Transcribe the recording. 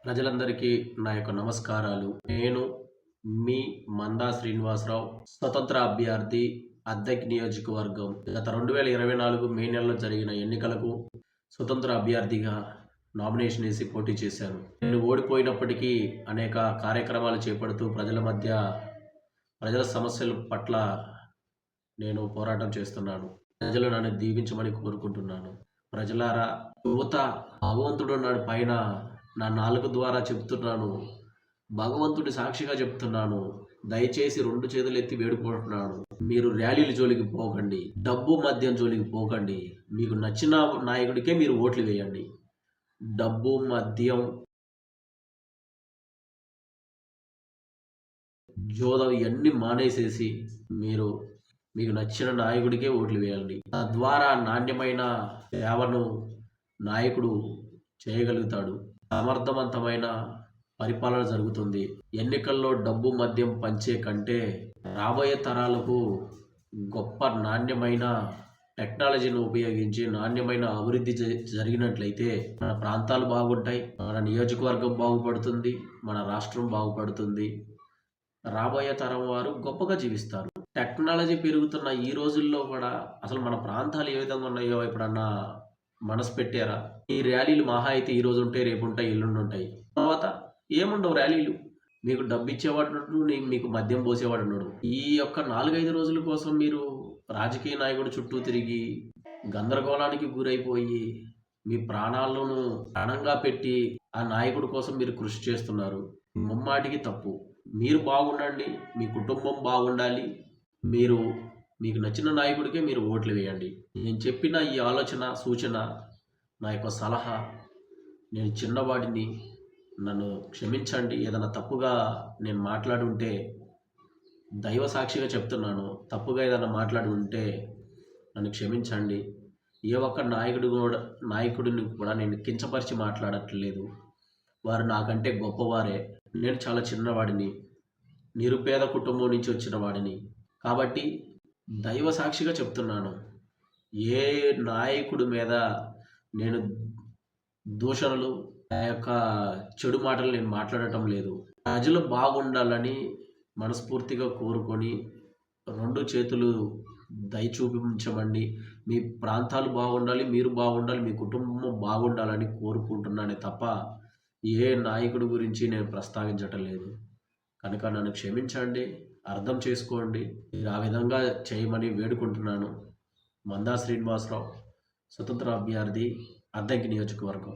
ప్రజలందరికీ నా యొక్క నమస్కారాలు. నేను మీ మందా శ్రీనివాసరావు, స్వతంత్ర అభ్యర్థి, అద్దెకి నియోజకవర్గం. గత 2024 మే నెలలో జరిగిన ఎన్నికలకు స్వతంత్ర అభ్యర్థిగా నామినేషన్ వేసి పోటీ చేశాను. నేను ఓడిపోయినప్పటికీ అనేక కార్యక్రమాలు చేపడుతూ ప్రజల సమస్యల పట్ల నేను పోరాటం చేస్తున్నాను. ప్రజలు నన్ను దీవించమని కోరుకుంటున్నాను. ప్రజలారా, యువత, భగవంతుడున్నాడు పైన, నా నాలుక ద్వారా చెప్తున్నాను, భగవంతుడి సాక్షిగా చెప్తున్నాను. దయచేసి 2 చేతులు ఎత్తి వేడుకుంటున్నాను. మీరు ర్యాలీల జోలికి పోకండి, డబ్బు మద్యం జోలికి పోకండి. మీకు నచ్చిన నాయకుడికే మీరు ఓట్లు వేయండి. డబ్బు, మద్యం, జోదం ఇవన్నీ మానేసేసి మీకు నచ్చిన నాయకుడికే ఓట్లు వేయండి. తద్వారా నాణ్యమైన సేవను నాయకుడు చేయగలుగుతాడు. సమర్థవంతమైన పరిపాలన జరుగుతుంది. ఎన్నికల్లో డబ్బు, మద్యం పంచే కంటే రాబోయే తరాలకు గొప్ప నాణ్యమైన టెక్నాలజీని ఉపయోగించి నాణ్యమైన అభివృద్ధి జరిగినట్లయితే మన ప్రాంతాలు బాగుంటాయి, మన నియోజకవర్గం బాగుపడుతుంది, మన రాష్ట్రం బాగుపడుతుంది. రాబోయే తరం వారు గొప్పగా జీవిస్తారు. టెక్నాలజీ పెరుగుతున్న ఈ రోజుల్లో కూడా అసలు మన ప్రాంతాలు ఏ విధంగా ఉన్నాయో ఎప్పుడన్నా మనసు పెట్టారా? ఈ ర్యాలీలు మహా అయితే ఈ రోజు ఉంటాయి, రేపు ఉంటాయి, ఎల్లుండి ఉంటాయి. తర్వాత ఏముండవు ర్యాలీలు. మీకు డబ్బు ఇచ్చేవాడు, మీకు మద్యం పోసేవాడు ఉన్నాడు. ఈ యొక్క 4-5 రోజుల కోసం మీరు రాజకీయ నాయకుడు చుట్టూ తిరిగి గందరగోళానికి గురైపోయి మీ ప్రాణాలను ప్రాణంగా పెట్టి ఆ నాయకుడి కోసం మీరు కృషి చేస్తున్నారు. ముమ్మాటికి తప్పు. మీరు బాగుండండి, మీ కుటుంబం బాగుండాలి. మీకు నచ్చిన నాయకుడికే మీరు ఓట్లు వేయండి. నేను చెప్పిన ఈ ఆలోచన, సూచన, నా యొక్క సలహా, నేను చిన్నవాడిని, నన్ను క్షమించండి. ఏదైనా తప్పుగా నేను మాట్లాడి ఉంటే దైవ సాక్షిగా చెప్తున్నాను. తప్పుగా ఏదైనా మాట్లాడి ఉంటే నన్ను క్షమించండి. ఏ ఒక్క నాయకుడిని కూడా నేను కించపరిచి మాట్లాడట్లేదు. వారు నాకంటే గొప్పవారే. నేను చాలా చిన్నవాడిని, నిరుపేద కుటుంబం నుంచి వచ్చిన వాడిని. కాబట్టి దైవ సాక్షిగా చెప్తున్నాను, ఏ నాయకుడి మీద నేను దూషణలు, ఆ యొక్క చెడు మాటలు నేను మాట్లాడటం లేదు. ప్రజలు బాగుండాలని మనస్ఫూర్తిగా కోరుకొని 2 చేతులు దయ చూపించమండి. మీ ప్రాంతాలు బాగుండాలి, మీరు బాగుండాలి, మీ కుటుంబం బాగుండాలని కోరుకుంటున్నానే తప్ప ఏ నాయకుడి గురించి నేను ప్రస్తావించటం లేదు. కనుక నన్ను క్షమించండి, అర్థం చేసుకోండి. మీరు ఆ విధంగా చేయమని వేడుకుంటున్నాను. మందా శ్రీనివాసరావు, స్వతంత్ర అభ్యర్థి, అద్దంకి నియోజకవర్గం.